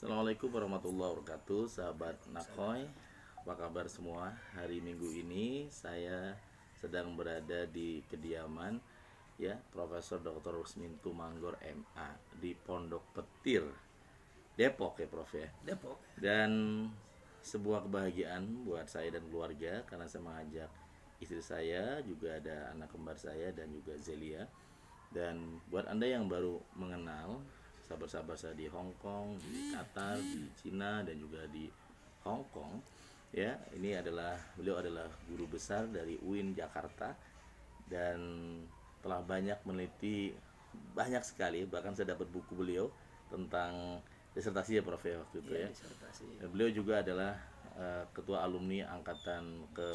Assalamualaikum warahmatullahi wabarakatuh, sahabat Nakoy. Apa kabar semua? Hari Minggu ini saya sedang berada di kediaman Profesor Dr. Rusmin Tumanggor MA di Pondok Petir, Depok ya Prof ya. Depok. Dan sebuah kebahagiaan buat saya dan keluarga karena saya mengajak istri saya, juga ada anak kembar saya dan juga Zelia. Dan buat Anda yang baru mengenal sahabat-sahabat saya di Hong Kong, di Qatar, di Cina dan juga di Hong Kong, beliau adalah guru besar dari UIN Jakarta dan telah banyak meneliti banyak sekali, bahkan saya dapat buku beliau tentang disertasi ya Prof ya waktu itu ya. Dan beliau juga adalah ketua alumni angkatan ke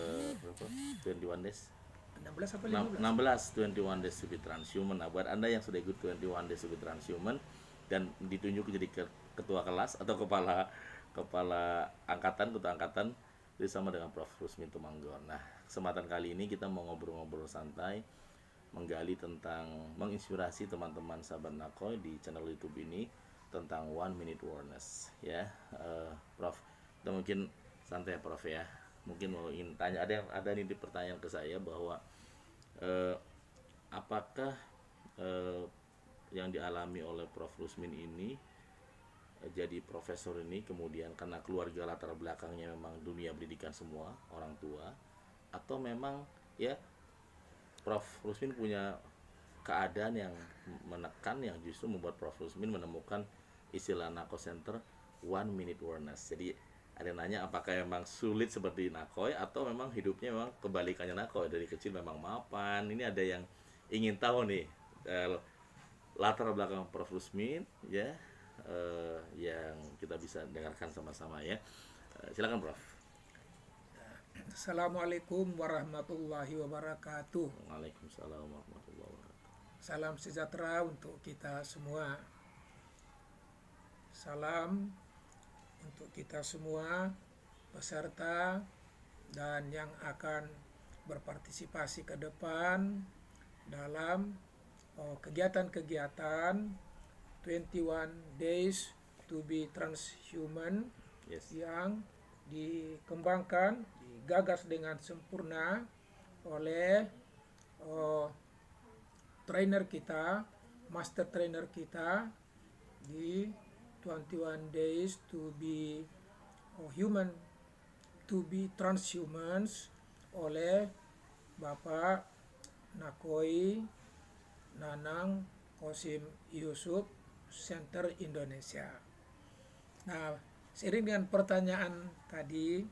21 Days 16 apa 15? 21 Days to be Transhuman. Nah, buat Anda yang sudah ikut 21 Days to be Transhuman dan ditunjuk jadi ketua kelas atau kepala angkatan, ketua angkatan bersama dengan Prof. Rusmin Tumanggor. Nah, kesempatan kali ini kita mau ngobrol-ngobrol santai, menggali tentang, menginspirasi teman-teman sahabat Nakoy di channel YouTube ini tentang 1 Minute Awareness ya. Prof, kita mungkin santai ya Prof ya. Mungkin mau ingin tanya, ada nih pertanyaan ke saya bahwa apakah yang dialami oleh Prof. Rusmin ini jadi profesor ini kemudian karena keluarga latar belakangnya memang dunia pendidikan semua, orang tua, atau memang ya Prof. Rusmin punya keadaan yang menekan yang justru membuat Prof. Rusmin menemukan istilah Nako Center 1 Minute Awareness. Jadi ada yang nanya apakah memang sulit seperti Nakoy atau memang hidupnya memang kebalikannya Nakoy, dari kecil memang mapan. Ini ada yang ingin tahu nih latar belakang Prof. Rusmin ya, yang kita bisa dengarkan sama-sama ya. Silakan Prof. Assalamualaikum warahmatullahi wabarakatuh. Waalaikumsalam warahmatullahi wabarakatuh. Salam sejahtera untuk kita semua. Salam untuk kita semua peserta dan yang akan berpartisipasi ke depan dalam kegiatan-kegiatan 21 Days to be Transhuman yang dikembangkan, digagas dengan sempurna oleh trainer kita, master trainer kita di 21 Days to be Human, to be Transhumans oleh Bapak Nakoy Nanang Kosim Yusuf Center Indonesia. Nah, seiring dengan pertanyaan tadi,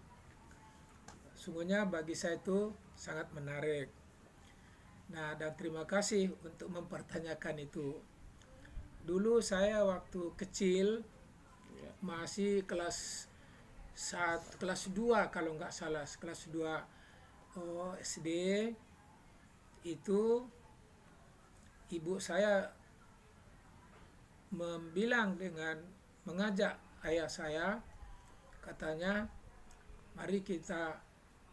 sungguhnya bagi saya itu sangat menarik. Nah, dan terima kasih untuk mempertanyakan itu. Dulu saya waktu kecil masih kelas 2 kalau nggak salah, kelas 2 SD itu ibu saya mengajak ayah saya, katanya mari kita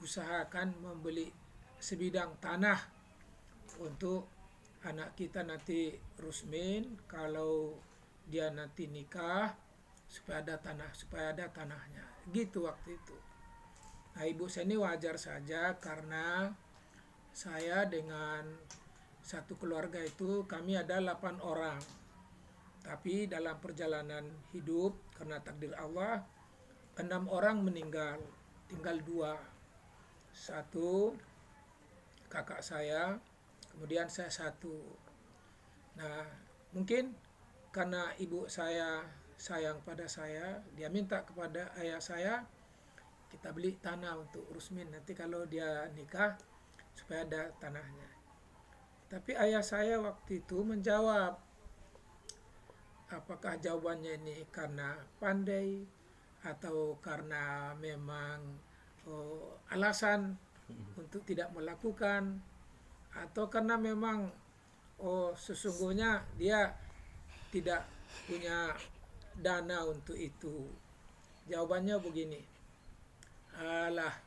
usahakan membeli sebidang tanah untuk anak kita nanti Rusmin, kalau dia nanti nikah supaya ada tanahnya gitu waktu itu. Nah, ibu saya ini wajar saja karena saya dengan satu keluarga itu kami ada 8 orang. Tapi dalam perjalanan hidup karena takdir Allah 6 orang meninggal, tinggal 2. 1 kakak saya, kemudian saya 1. Nah, mungkin karena ibu saya sayang pada saya, dia minta kepada ayah saya, kita beli tanah untuk Rusmin nanti kalau dia nikah supaya ada tanahnya. Tapi ayah saya waktu itu menjawab, apakah jawabannya ini karena pandai atau karena memang alasan untuk tidak melakukan, atau karena memang sesungguhnya dia tidak punya dana untuk itu. Jawabannya begini, alah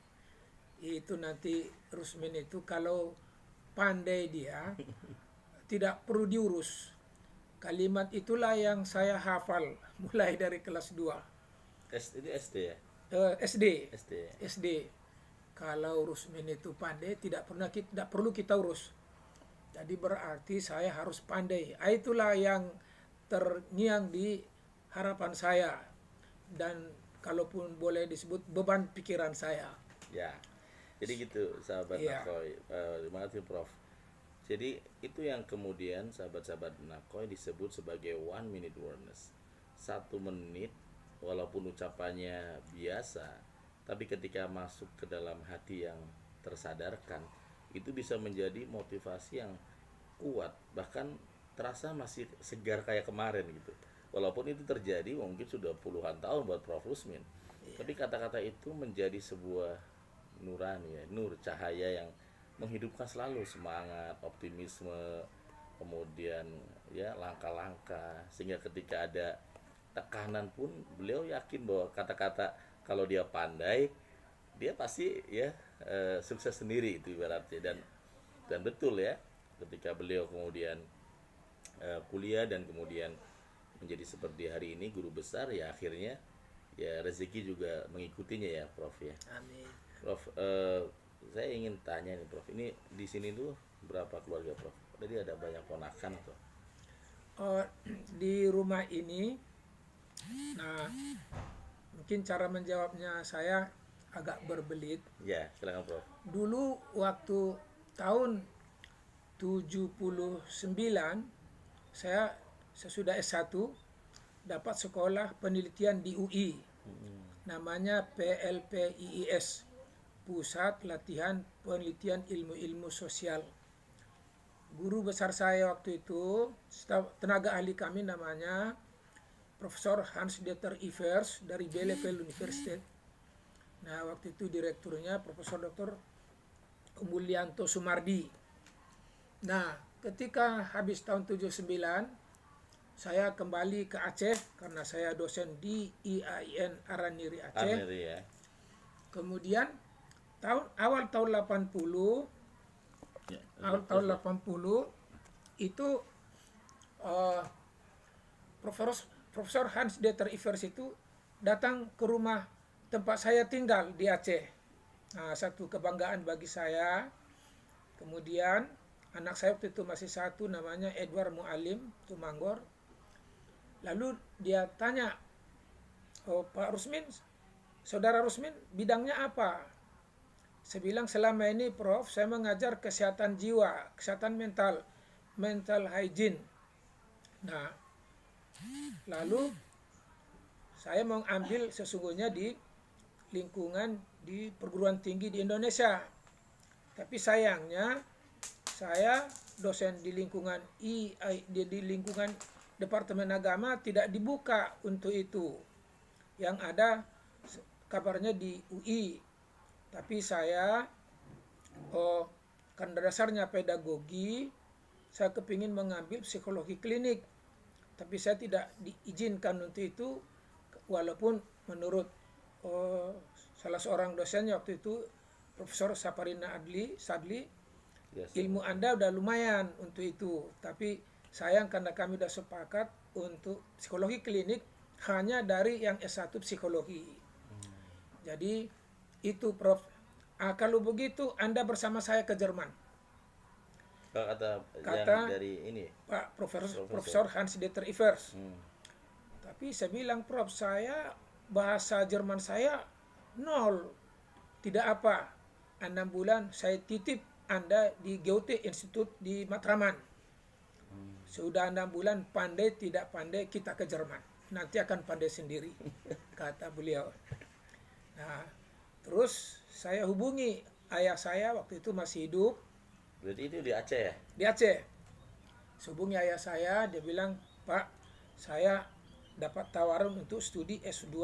itu nanti Rusmin itu kalau pandai dia tidak perlu diurus. Kalimat itulah yang saya hafal mulai dari kelas 2 Ini SD ya? SD. SD ya? SD. Kalau Rusmin itu pandai, tidak perlu kita urus. Jadi berarti saya harus pandai. Itulah yang terngiang di harapan saya, dan kalaupun boleh disebut beban pikiran saya. Ya, jadi gitu sahabat Iya. Nakoy. Terima kasih Prof. Jadi itu yang kemudian sahabat-sahabat Nakoy disebut sebagai 1 minute awareness. 1 menit, walaupun ucapannya biasa, tapi ketika masuk ke dalam hati yang tersadarkan, itu bisa menjadi motivasi yang kuat, bahkan terasa masih segar kayak kemarin gitu. Walaupun itu terjadi mungkin sudah puluhan tahun buat Prof Rusmin, tapi kata-kata itu menjadi sebuah nurani ya, nur cahaya yang menghidupkan selalu semangat, optimisme, kemudian ya langkah-langkah, sehingga ketika ada tekanan pun beliau yakin bahwa kata-kata kalau dia pandai dia pasti ya sukses sendiri itu ibaratnya. Dan betul ya, ketika beliau kemudian kuliah dan kemudian menjadi seperti hari ini guru besar, ya akhirnya ya rezeki juga mengikutinya ya Prof ya. Amin. Prof, saya ingin tanya nih Prof, ini di sini tuh berapa keluarga Prof? Jadi ada banyak ponakan atau? Di rumah ini, nah mungkin cara menjawabnya saya agak berbelit. Ya, silakan Prof. Dulu waktu tahun 79 saya sesudah S1 dapat sekolah penelitian di UI. Namanya PLPIIS, Pusat Latihan Penelitian Ilmu-Ilmu Sosial. Guru besar saya waktu itu, tenaga ahli kami namanya Profesor Hans-Dieter Ivers dari Bielefeld University. Nah, waktu itu direkturnya Profesor Dr. Mulyanto Sumardi. Nah, ketika habis tahun 79, saya kembali ke Aceh karena saya dosen di IAIN Araniri Aceh. Araniri ya. Kemudian awal tahun 80 Ya, awal tahun 80 itu Profesor Hans Dieter Ivers itu datang ke rumah tempat saya tinggal di Aceh. Nah, satu kebanggaan bagi saya. Kemudian anak saya waktu itu masih satu, namanya Edward Mualim Tumanggor. Lalu dia tanya, Pak Rusmin, Saudara Rusmin, bidangnya apa? Saya bilang, selama ini Prof, saya mengajar kesehatan jiwa, kesehatan mental hygiene. Nah, lalu saya mau ambil sesungguhnya di lingkungan di perguruan tinggi di Indonesia. Tapi sayangnya saya dosen di lingkungan di lingkungan Departemen Agama tidak dibuka untuk itu. Yang ada kabarnya di UI. Tapi saya karena dasarnya pedagogi, saya kepingin mengambil psikologi klinik. Tapi saya tidak diizinkan untuk itu, walaupun menurut salah seorang dosennya waktu itu, Profesor Saparina Sadli, Yes, ilmu Anda udah lumayan untuk itu. Tapi sayang karena kami sudah sepakat untuk psikologi klinik hanya dari yang S1 psikologi. Jadi itu Prof. Kalau begitu Anda bersama saya ke Jerman. Kalau kata yang dari ini Pak Profesor Hans-Dieter Ivers. hmm. Tapi saya bilang, Prof, saya bahasa Jerman saya nol. Tidak apa. 6 bulan saya titip Anda di Goethe Institute di Matraman. Sudah 6 bulan, pandai tidak pandai kita ke Jerman. Nanti akan pandai sendiri, kata beliau. Nah, terus saya hubungi ayah saya waktu itu masih hidup. Berarti itu di Aceh ya? Di Aceh. Hubungi ayah saya, dia bilang, Pak, saya dapat tawaran untuk studi S2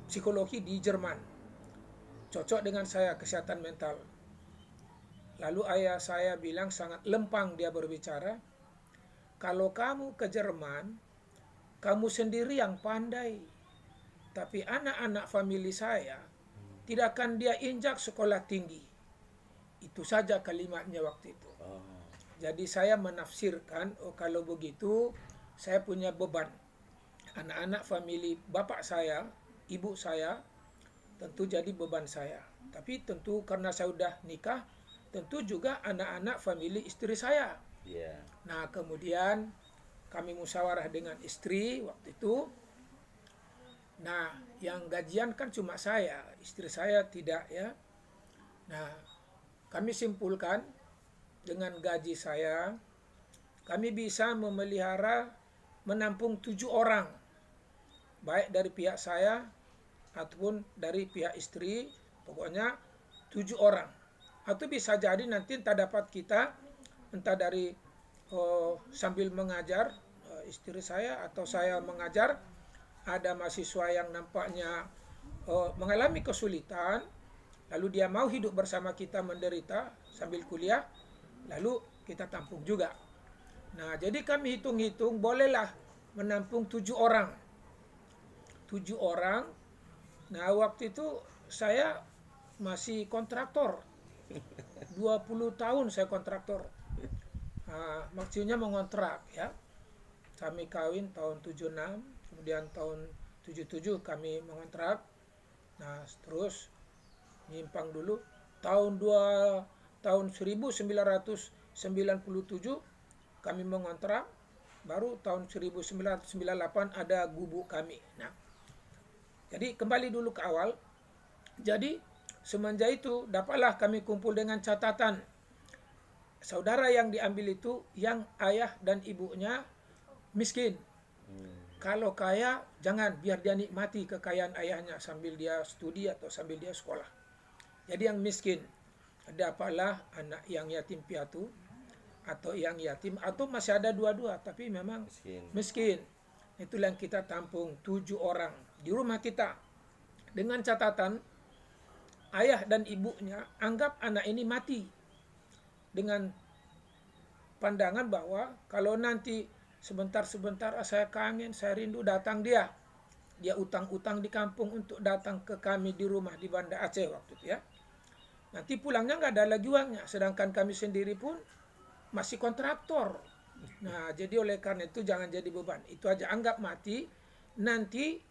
psikologi di Jerman. Cocok dengan saya, kesehatan mental. Lalu ayah saya bilang, sangat lempang dia berbicara, kalau kamu ke Jerman, kamu sendiri yang pandai. Tapi anak-anak famili saya tidak akan dia injak sekolah tinggi. Itu saja kalimatnya waktu itu. Jadi saya menafsirkan, kalau begitu saya punya beban. anak-anak famili bapak saya, ibu saya, tentu jadi beban saya. Tapi tentu karena saya sudah nikah, tentu juga anak-anak famili istri saya. Iya. Nah, kemudian kami musyawarah dengan istri waktu itu. Nah, yang gajian kan cuma saya, istri saya tidak ya. Nah, kami simpulkan dengan gaji saya, kami bisa memelihara, menampung 7 orang, baik dari pihak saya ataupun dari pihak istri, pokoknya 7 orang. Atau bisa jadi nanti entah dapat kita, entah dari sambil mengajar istri saya atau saya mengajar, ada mahasiswa yang nampaknya mengalami kesulitan, lalu dia mau hidup bersama kita menderita sambil kuliah, lalu kita tampung juga. Nah, jadi kami hitung-hitung bolehlah menampung 7 orang. 7 orang. Nah, waktu itu saya masih kontraktor. 20 tahun saya kontraktor. Maksudnya mengontrak ya. Kami kawin tahun 76, kemudian tahun 77 kami mengontrak. Nah, terus nyimpang dulu tahun 1997 kami mengontrak, baru tahun 1998 ada gubuk kami. Nah, jadi kembali dulu ke awal. Jadi semenjak itu dapatlah kami kumpul dengan catatan saudara yang diambil itu yang ayah dan ibunya miskin. Kalau kaya, jangan, biar dia nikmati kekayaan ayahnya sambil dia studi atau sambil dia sekolah. Jadi yang miskin, dapatlah anak yang yatim piatu atau yang yatim atau masih ada dua-dua tapi memang miskin. Itulah yang kita tampung 7 orang di rumah kita. Dengan catatan ayah dan ibunya anggap anak ini mati, dengan pandangan bahwa kalau nanti sebentar-sebentar saya kangen, saya rindu, datang dia utang-utang di kampung untuk datang ke kami di rumah di Banda Aceh waktu itu ya. Nanti pulangnya nggak ada lagi uangnya, sedangkan kami sendiri pun masih kontraktor. Nah, jadi oleh karena itu jangan jadi beban. Itu aja, anggap mati. Nanti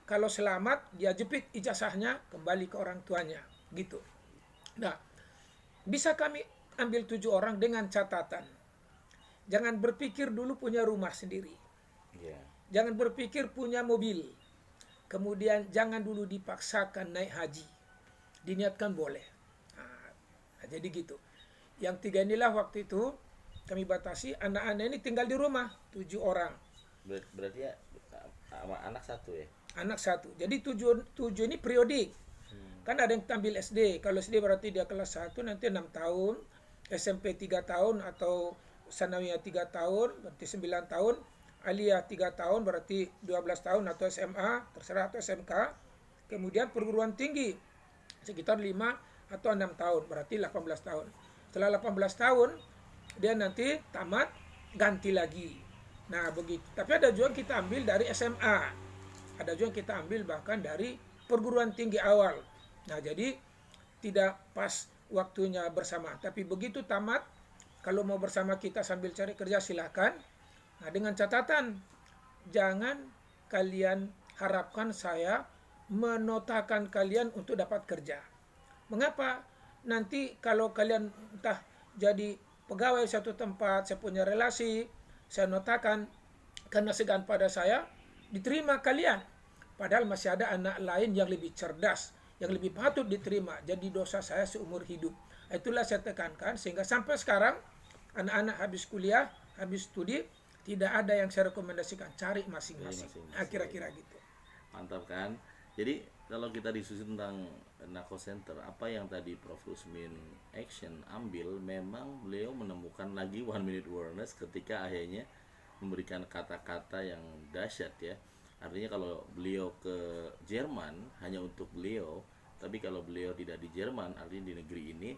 kalau selamat dia jepit ijazahnya kembali ke orang tuanya, gitu. Nah, bisa kami ambil 7 orang dengan catatan. Jangan berpikir dulu punya rumah sendiri. Jangan berpikir punya mobil. Kemudian jangan dulu dipaksakan naik haji. Diniatkan boleh. Nah, jadi gitu. Yang 3 inilah waktu itu kami batasi, anak-anak ini tinggal di rumah 7 orang. Berarti ya anak 1 ya? Anak 1. Jadi 7 ini periodik. Kan ada yang tampil SD. Kalau SD berarti dia kelas 1, nanti 6 tahun. SMP 3 tahun atau Sanawiyah 3 tahun, berarti 9 tahun. Aliyah 3 tahun, berarti 12 tahun atau SMA, terserah, atau SMK. Kemudian perguruan tinggi, sekitar 5 atau 6 tahun, berarti 18 tahun. Setelah 18 tahun, dia nanti tamat, ganti lagi. Nah, begitu. Tapi ada juga kita ambil dari SMA. Ada juga kita ambil bahkan dari perguruan tinggi awal. Nah, jadi tidak pas waktunya bersama. Tapi begitu tamat, kalau mau bersama kita sambil cari kerja silakan. Nah, dengan catatan jangan kalian harapkan saya menotakan kalian untuk dapat kerja. Mengapa? Nanti kalau kalian entah jadi pegawai satu tempat, saya punya relasi, saya notakan karena segan pada saya, diterima kalian. Padahal masih ada anak lain yang lebih cerdas, yang lebih patut diterima. Jadi dosa saya seumur hidup. Itulah saya tekankan sehingga sampai sekarang anak-anak habis kuliah, habis studi, tidak ada yang saya rekomendasikan, cari masing-masing. Kira-kira gitu. Mantap kan? Jadi kalau kita diskusi tentang Narco Center, apa yang tadi Prof. Rusmin action ambil, memang beliau menemukan lagi 1 minute awareness ketika akhirnya memberikan kata-kata yang dahsyat ya. Artinya kalau beliau ke Jerman hanya untuk beliau, tapi kalau beliau tidak di Jerman, artinya di negeri ini,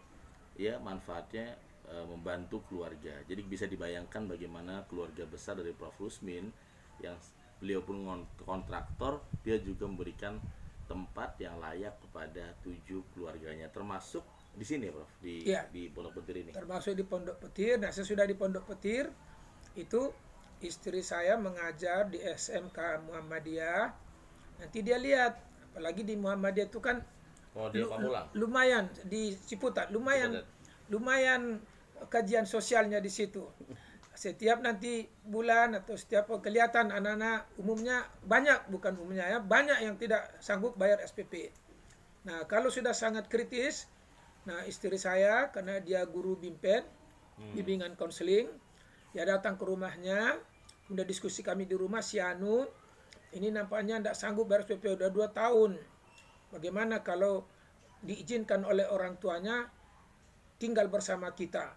ya manfaatnya membantu keluarga. Jadi bisa dibayangkan bagaimana keluarga besar dari Prof. Rusmin yang beliau pun kontraktor, dia juga memberikan tempat yang layak kepada 7 keluarganya, termasuk di sini Prof, di Pondok Petir ini. Termasuk di Pondok Petir. Nah, sesudah di Pondok Petir itu istri saya mengajar di SMK Muhammadiyah. Nanti dia lihat, apalagi di Muhammadiyah itu kan Oh, di Pamulang. lumayan di Ciputat, lumayan lumayan kajian sosialnya di situ. Setiap nanti bulan atau setiap kelihatan anak-anak umumnya banyak, bukan umumnya ya, banyak yang tidak sanggup bayar SPP. Nah, kalau sudah sangat kritis, nah istri saya karena dia guru BIMPEN, bimbingan konseling, dia datang ke rumahnya, kemudian diskusi kami di rumah, si Anu ini nampaknya tidak sanggup bayar SPP udah 2 tahun. Bagaimana kalau diizinkan oleh orang tuanya tinggal bersama kita?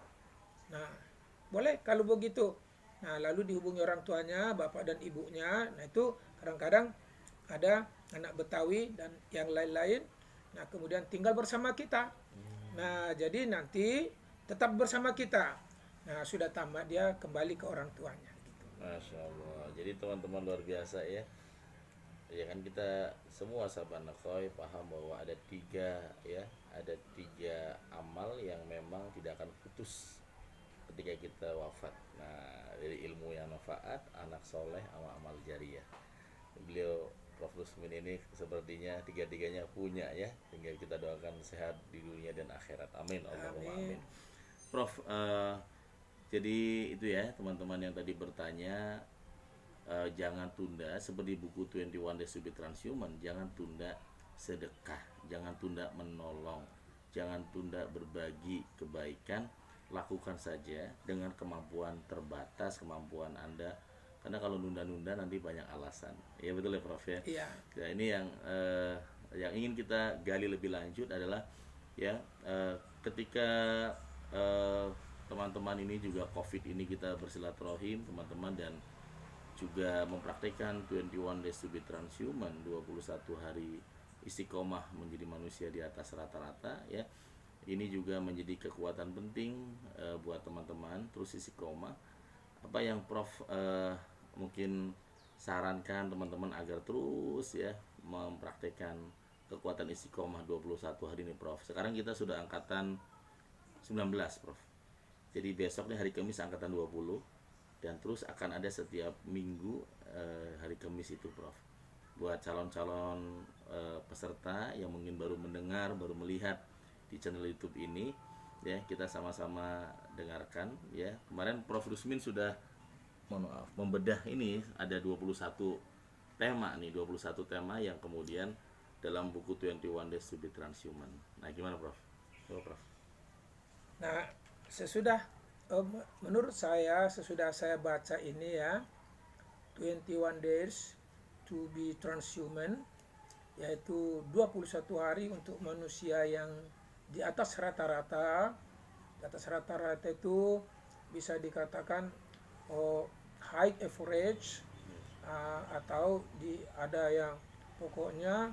Nah, boleh kalau begitu. Nah, lalu dihubungi orang tuanya, bapak dan ibunya. Nah, itu kadang-kadang ada anak Betawi dan yang lain-lain. Nah, kemudian tinggal bersama kita. Nah, jadi nanti tetap bersama kita. Nah, sudah tamat dia kembali ke orang tuanya. Gitu. Masya Allah. Jadi teman-teman luar biasa ya. Ya kan kita semua sahabat Nakhoy paham bahwa ada 3 amal yang memang tidak akan putus ketika kita wafat. Nah, dari ilmu yang manfaat, anak soleh, amal jariyah. Beliau Prof. Rusmin ini sepertinya 3-tiganya punya ya. Tinggal kita doakan sehat di dunia dan akhirat. Amin. Allahumma amin. Prof, jadi itu ya teman-teman yang tadi bertanya, jangan tunda seperti buku 21 Days to be Transhuman, jangan tunda sedekah, jangan tunda menolong, jangan tunda berbagi kebaikan, lakukan saja dengan kemampuan terbatas, kemampuan Anda, karena kalau nunda-nunda nanti banyak alasan. Ya betul ya Prof ya. Iya. Nah, ini yang ingin kita gali lebih lanjut adalah ya ketika teman-teman ini juga COVID ini kita bersilaturahim teman-teman, dan juga mempraktikkan 21 Days to be Transhuman, 21 hari istiqomah menjadi manusia di atas rata-rata ya. Ini juga menjadi kekuatan penting buat teman-teman terus istiqomah. Apa yang Prof mungkin sarankan teman-teman agar terus ya mempraktikkan kekuatan istiqomah 21 hari ini Prof. Sekarang kita sudah angkatan 19 Prof. Jadi besok nih hari Kamis angkatan 20, dan terus akan ada setiap minggu hari Kamis itu Prof. Buat calon-calon peserta yang mungkin baru mendengar, baru melihat di channel YouTube ini ya, kita sama-sama dengarkan ya. Kemarin Prof. Rusmin sudah membedah ini ada 21 tema nih, 21 tema yang kemudian dalam buku 21 Days to be Transhuman. Nah, gimana Prof? Coba Prof. Nah, menurut saya sesudah saya baca ini ya, 21 Days to be Transhuman, yaitu 21 hari untuk manusia yang di atas rata-rata. Di atas rata-rata itu bisa dikatakan high average, atau ada yang pokoknya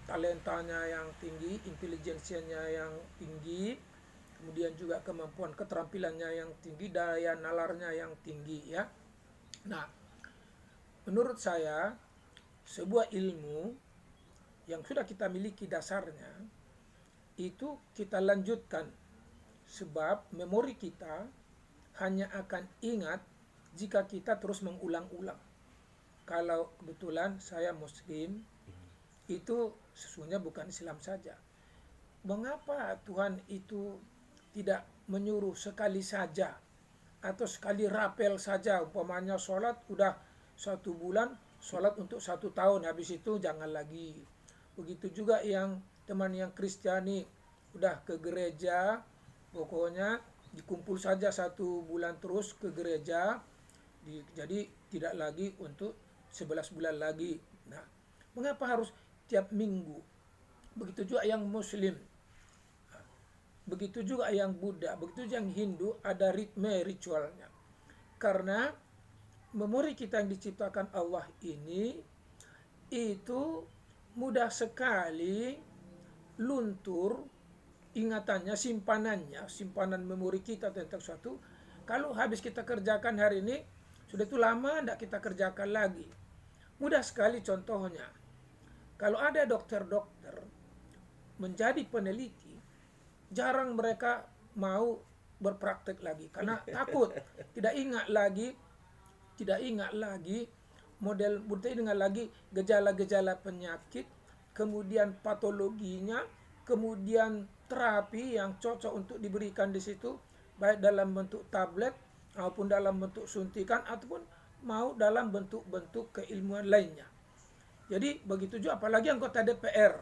talentanya yang tinggi, intelijensianya yang tinggi, kemudian juga kemampuan keterampilannya yang tinggi, daya nalarnya yang tinggi ya. Nah, menurut saya sebuah ilmu yang sudah kita miliki dasarnya itu kita lanjutkan, sebab memori kita hanya akan ingat jika kita terus mengulang-ulang. Kalau kebetulan saya Muslim, itu sesungguhnya bukan Islam saja. Mengapa Tuhan itu tidak menyuruh sekali saja atau sekali rapel saja, umpamanya sholat udah 1 bulan, sholat untuk 1 tahun, habis itu jangan lagi. Begitu juga yang teman yang Kristiani udah ke gereja, pokoknya dikumpul saja 1 bulan terus ke gereja, jadi tidak lagi untuk 11 bulan lagi. Nah, mengapa harus tiap minggu? Begitu juga yang Muslim, begitu juga yang Buddha, begitu juga yang Hindu, ada ritme ritualnya. Karena memori kita yang diciptakan Allah ini itu mudah sekali luntur ingatannya, simpanan memori kita tentang suatu. Kalau habis kita kerjakan hari ini, sudah itu lama tidak kita kerjakan lagi. Mudah sekali contohnya. Kalau ada dokter-dokter menjadi peneliti, jarang mereka mau berpraktek lagi karena takut tidak ingat lagi tidak ingat lagi model, tidak ingat lagi gejala-gejala penyakit, kemudian patologinya, kemudian terapi yang cocok untuk diberikan di situ, baik dalam bentuk tablet maupun dalam bentuk suntikan ataupun mau dalam bentuk-bentuk keilmuan lainnya. Jadi begitu juga apalagi anggota DPR.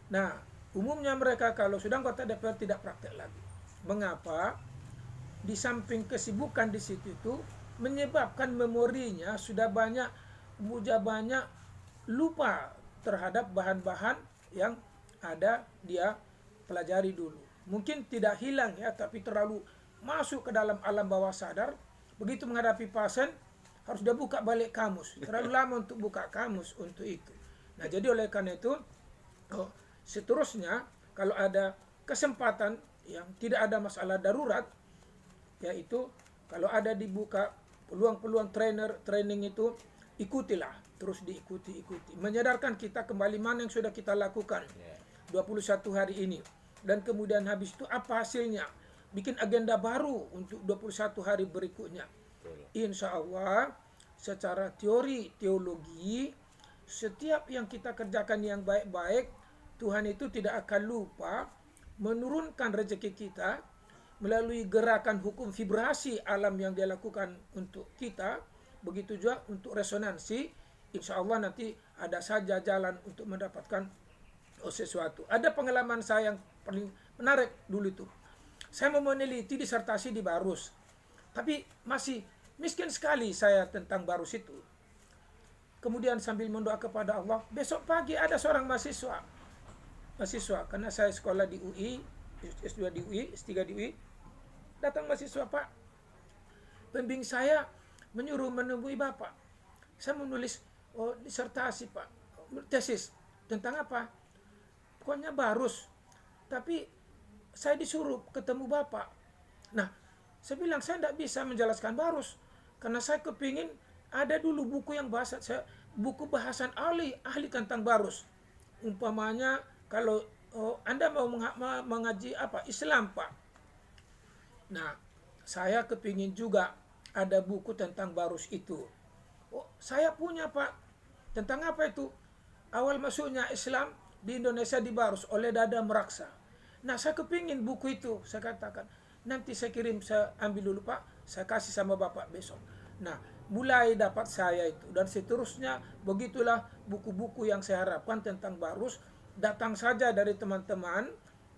Nah, umumnya mereka kalau sudah anggota DPR tidak praktek lagi. Mengapa? Di samping kesibukan di situ itu menyebabkan memorinya sudah banyak lupa terhadap bahan-bahan yang ada dia pelajari dulu. Mungkin tidak hilang ya, tapi terlalu masuk ke dalam alam bawah sadar. Begitu menghadapi pasien harus dia buka balik kamus. Terlalu lama untuk buka kamus untuk itu. Nah, jadi oleh karena itu seterusnya kalau ada kesempatan yang tidak ada masalah darurat, yaitu kalau ada dibuka peluang-peluang training itu, ikutilah, terus diikuti. Menyadarkan kita kembali mana yang sudah kita lakukan 21 hari ini. Dan kemudian habis itu apa hasilnya. Bikin agenda baru untuk 21 hari berikutnya. Insya Allah secara teologi, setiap yang kita kerjakan yang baik-baik, Tuhan itu tidak akan lupa menurunkan rezeki kita melalui gerakan hukum vibrasi alam yang dia lakukan untuk kita. Begitu juga untuk resonansi, insya Allah nanti ada saja jalan untuk mendapatkan sesuatu. Ada pengalaman saya yang paling menarik dulu itu. Saya mau meneliti disertasi di Barus, tapi masih miskin sekali saya tentang Barus itu. Kemudian sambil mendoa kepada Allah, besok pagi ada seorang mahasiswa, karena saya sekolah di UI, S2 di UI, S3 di UI, datang mahasiswa, Pak, pembimbing saya menyuruh menemui Bapak. Saya menulis disertasi, Pak, tesis tentang apa? Pokoknya Barus, tapi saya disuruh ketemu Bapak. Nah, saya bilang saya tidak bisa menjelaskan Barus karena saya kepingin ada dulu buku yang buku bahasan ahli tentang Barus. Umpamanya kalau Anda mau mengaji apa? Islam, Pak. Nah, saya kepingin juga ada buku tentang Barus itu. Saya punya, Pak. Tentang apa itu? Awal masuknya Islam di Indonesia di Barus oleh Dada Meraksa. Nah, saya kepingin buku itu. Saya katakan, nanti saya kirim, saya ambil dulu, Pak. Saya kasih sama Bapak besok. Nah, mulai dapat saya itu. Dan seterusnya, begitulah buku-buku yang saya harapkan tentang Barus. Datang saja dari teman-teman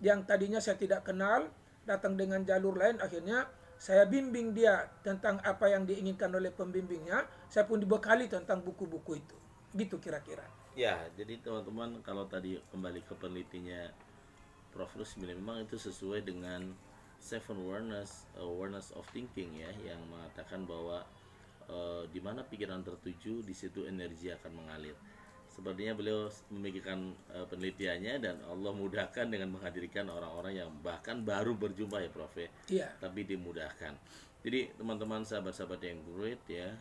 yang tadinya saya tidak kenal, datang dengan jalur lain, akhirnya saya bimbing dia tentang apa yang diinginkan oleh pembimbingnya. Saya pun dibekali tentang buku-buku itu. Gitu kira-kira. Ya, jadi teman-teman, kalau tadi kembali ke penelitinya Prof. Rusmin, memang itu sesuai dengan seven awareness of thinking ya, yang mengatakan bahwa di mana pikiran tertuju, di situ energi akan mengalir. Sepertinya beliau memikirkan penelitiannya dan Allah mudahkan dengan menghadirkan orang-orang yang bahkan baru berjumpa ya Prof. Iya. Tapi dimudahkan. Jadi teman-teman, sahabat-sahabat yang great ya,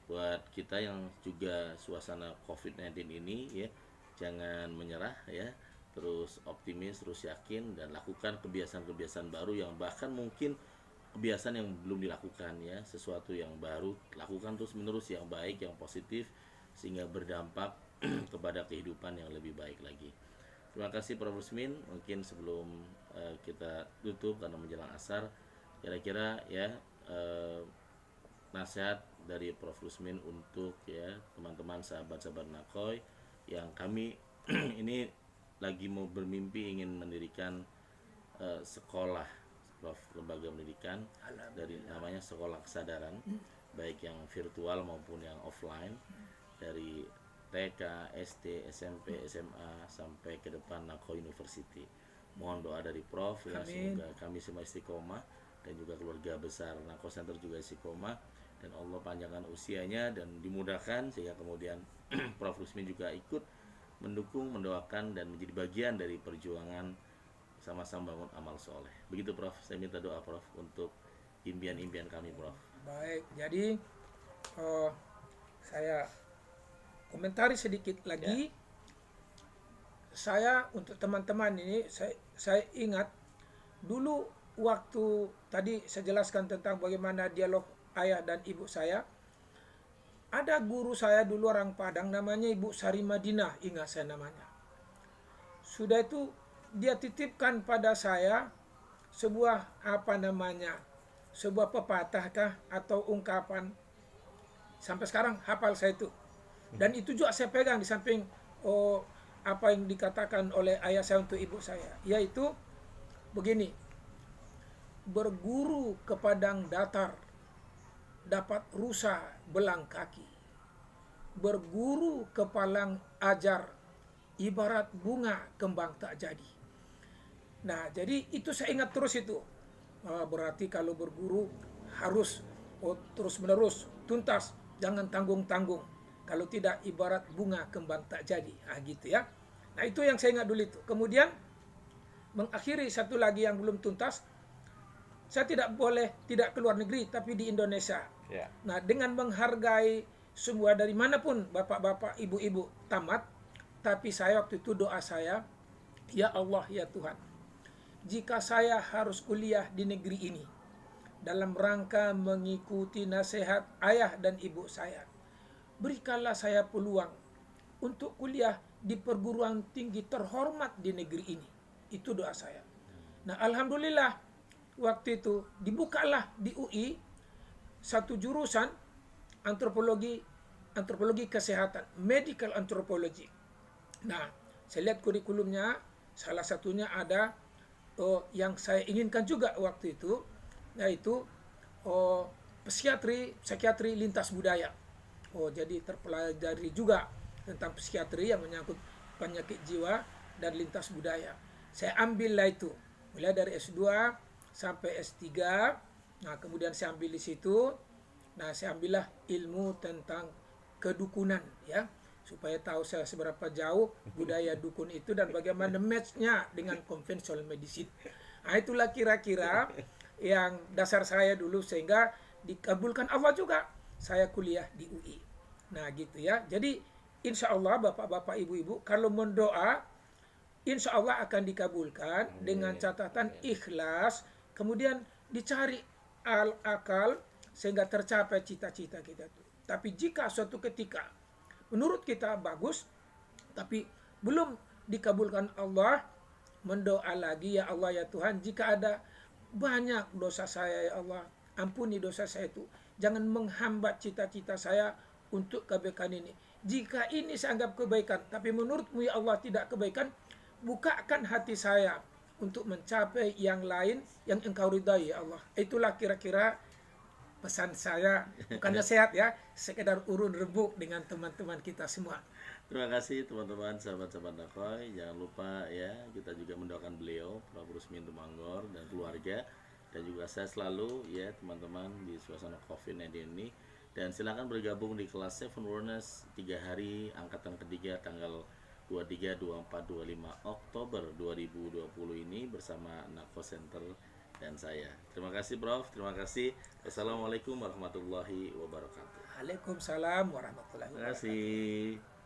buat kita yang juga suasana COVID-19 ini ya, jangan menyerah ya, terus optimis, terus yakin, dan lakukan kebiasaan-kebiasaan baru yang bahkan mungkin kebiasaan yang belum dilakukan ya, sesuatu yang baru lakukan terus menerus, yang baik, yang positif, sehingga berdampak kepada kehidupan yang lebih baik lagi. Terima kasih Prof. Rusmin. Mungkin sebelum kita tutup karena menjelang asar, kira-kira ya nasihat dari Prof. Rusmin untuk ya teman-teman sahabat-sahabat Nakoy yang kami ini lagi mau bermimpi ingin mendirikan sekolah, Prof, lembaga pendidikan dari namanya Sekolah Kesadaran, baik yang virtual maupun yang offline, dari TK, SD, SMP, SMA sampai ke depan Nakoy University. Mohon doa dari Prof ya, semoga kami semua istiqomah dan juga keluarga besar Nakoy Center juga istiqomah, dan Allah panjangkan usianya dan dimudahkan sehingga kemudian Prof Rusmin juga ikut mendukung, mendoakan, dan menjadi bagian dari perjuangan sama-sama bangun amal soleh. Begitu Prof, saya minta doa Prof untuk impian-impian kami Prof. Baik, jadi saya komentari sedikit lagi ya. Saya untuk teman-teman ini, saya ingat dulu waktu tadi saya jelaskan tentang bagaimana dialog ayah dan ibu saya. Ada guru saya dulu orang Padang, namanya Ibu Sari Madinah, ingat saya namanya. Sudah itu dia titipkan pada saya sebuah sebuah pepatah atau ungkapan. Sampai sekarang hafal saya itu. Dan itu juga saya pegang di samping apa yang dikatakan oleh ayah saya untuk ibu saya, yaitu begini: berguru ke padang datar dapat rusa belang kaki, berguru ke palang ajar ibarat bunga kembang tak jadi. Nah, jadi itu saya ingat terus itu. Berarti kalau berguru harus terus menerus, tuntas, jangan tanggung-tanggung. Kalau tidak ibarat bunga kembang tak jadi. Gitu ya. Nah, itu yang saya ingat dulu itu. Kemudian mengakhiri satu lagi yang belum tuntas, saya tidak boleh tidak keluar negeri tapi di Indonesia. Ya. Nah, dengan menghargai semua dari manapun bapak-bapak, ibu-ibu tamat, tapi saya waktu itu doa saya, ya Allah ya Tuhan, jika saya harus kuliah di negeri ini dalam rangka mengikuti nasihat ayah dan ibu saya, berikanlah saya peluang untuk kuliah di perguruan tinggi terhormat di negeri ini. Itu doa saya. Nah, alhamdulillah waktu itu dibukalah di UI satu jurusan antropologi kesehatan, medical anthropology. Nah, saya lihat kurikulumnya, salah satunya ada yang saya inginkan juga waktu itu, yaitu psikiatri lintas budaya. Jadi terpelajari juga tentang psikiatri yang menyangkut penyakit jiwa dan lintas budaya. Saya ambillah itu, mulai dari S2 sampai S3. Nah, kemudian saya ambil di situ. Nah, saya ambillah ilmu tentang kedukunan, ya, supaya tahu saya seberapa jauh budaya dukun itu dan bagaimana match-nya dengan konvensional medicine. Nah, itulah kira-kira yang dasar saya dulu, sehingga dikabulkan Allah juga saya kuliah di UI. Nah, gitu ya. Jadi insya Allah bapak-bapak, ibu-ibu, kalau mendoa insya Allah akan dikabulkan dengan catatan ikhlas, kemudian dicari akal sehingga tercapai cita-cita kita itu. Tapi jika suatu ketika menurut kita bagus tapi belum dikabulkan Allah, mendoa lagi, ya Allah ya Tuhan, jika ada banyak dosa saya ya Allah, ampuni dosa saya itu, jangan menghambat cita-cita saya untuk kebaikan ini. Jika ini saya anggap kebaikan tapi menurutmu ya Allah tidak kebaikan, bukakan hati saya untuk mencapai yang lain yang engkau ridai ya Allah. Itulah kira-kira pesan saya, bukannya sehat ya, sekedar urun rebuk dengan teman-teman kita semua. Terima kasih teman-teman, sahabat-sahabat Nakhoy. Jangan lupa ya, kita juga mendoakan beliau, Prof. Rusmin Tumanggor dan keluarga, dan juga saya selalu ya teman-teman di suasana COVID-19 ini. Dan silakan bergabung di kelas 7 Wellness 3 hari angkatan ketiga tanggal 23, 24, 25 Oktober 2020 ini bersama Nakho Center dan saya. Terima kasih Prof, terima kasih. Wassalamualaikum warahmatullahi wabarakatuh. Waalaikumsalam warahmatullahi Terima wabarakatuh. kasih.